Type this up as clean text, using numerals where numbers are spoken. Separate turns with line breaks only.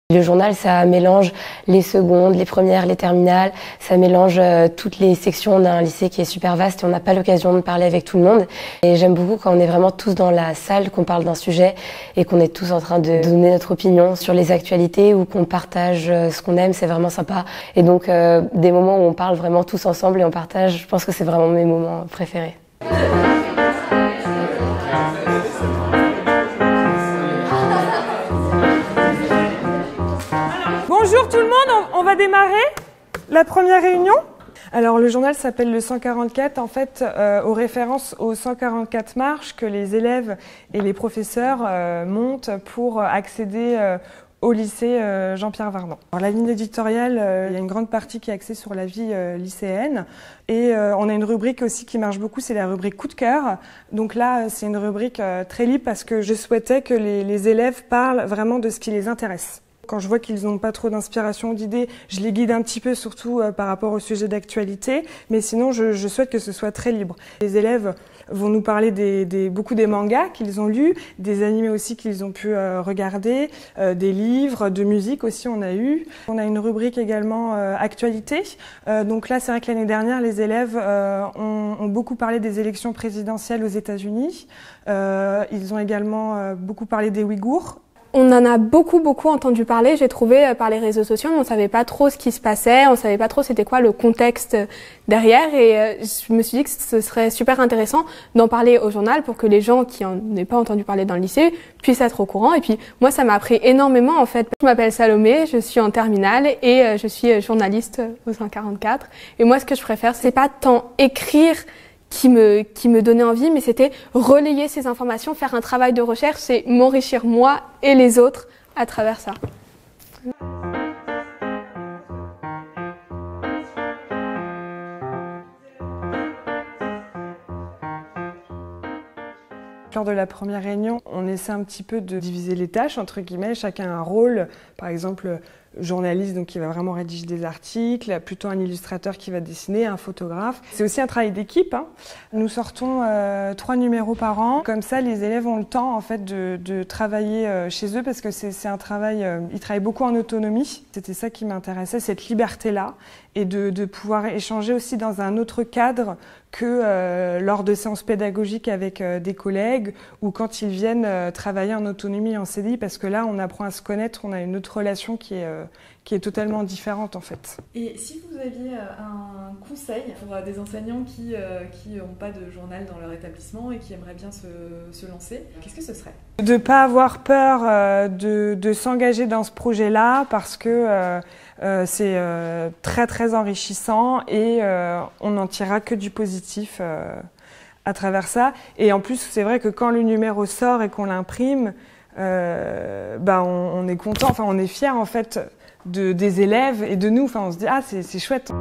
Le journal, ça mélange les secondes, les premières, les terminales, ça mélange toutes les sections. On a un lycée qui est super vaste et on n'a pas l'occasion de parler avec tout le monde. Et j'aime beaucoup quand on est vraiment tous dans la salle, qu'on parle d'un sujet et qu'on est tous en train de donner notre opinion sur les actualités ou qu'on partage ce qu'on aime, c'est vraiment sympa. Et donc des moments où on parle vraiment tous ensemble et on partage, je pense que c'est vraiment mes moments préférés.
Bonjour tout le monde, on va démarrer la première réunion. Alors le journal s'appelle le 144 en fait aux références aux 144 marches que les élèves et les professeurs montent pour accéder au lycée Jean-Pierre Vardin. Alors, la ligne éditoriale, il y a une grande partie qui est axée sur la vie lycéenne et on a une rubrique aussi qui marche beaucoup, c'est la rubrique coup de cœur. Donc là, c'est une rubrique très libre parce que je souhaitais que les élèves parlent vraiment de ce qui les intéresse. Quand je vois qu'ils n'ont pas trop d'inspiration ou d'idées, je les guide un petit peu, surtout par rapport au sujet d'actualité. Mais sinon, je souhaite que ce soit très libre. Les élèves vont nous parler beaucoup des mangas qu'ils ont lus, des animés aussi qu'ils ont pu regarder, des livres, de musique aussi on a eu. On a une rubrique également actualité. Donc là, c'est vrai que l'année dernière, les élèves ont beaucoup parlé des élections présidentielles aux États-Unis. Ils ont également beaucoup parlé des Ouïghours.
On en a beaucoup entendu parler, j'ai trouvé, par les réseaux sociaux, mais on savait pas trop ce qui se passait, on savait pas trop c'était quoi le contexte derrière et je me suis dit que ce serait super intéressant d'en parler au journal pour que les gens qui en aient pas entendu parler dans le lycée puissent être au courant. Et puis moi, ça m'a appris énormément en fait. Je m'appelle Salomé, je suis en terminale et je suis journaliste au 144. Et moi, ce que je préfère, c'est pas tant écrire qui me donnait envie, mais c'était relayer ces informations, faire un travail de recherche et m'enrichir moi et les autres à travers ça.
Lors de la première réunion, on essaie un petit peu de diviser les tâches, entre guillemets, chacun a un rôle, par exemple journaliste donc qui va vraiment rédiger des articles, plutôt un illustrateur qui va dessiner, un photographe. C'est aussi un travail d'équipe. Nous sortons 3 numéros par an. Comme ça, les élèves ont le temps en fait de travailler chez eux parce que c'est un travail. Ils travaillent beaucoup en autonomie. C'était ça qui m'intéressait, cette liberté-là, et de pouvoir échanger aussi dans un autre cadre que lors de séances pédagogiques avec des collègues ou quand ils viennent travailler en autonomie en CDI, parce que là, on apprend à se connaître, on a une autre relation qui est totalement différente en fait.
Et si vous aviez un conseil pour des enseignants qui n'ont pas de journal dans leur établissement et qui aimeraient bien se lancer, qu'est-ce que ce serait?
De ne pas avoir peur de s'engager dans ce projet-là parce que c'est très enrichissant et on n'en tirera que du positif à travers ça. Et en plus, c'est vrai que quand le numéro sort et qu'on l'imprime, on est content, enfin on est fiers en fait des élèves et de nous. Enfin, on se dit ah c'est chouette.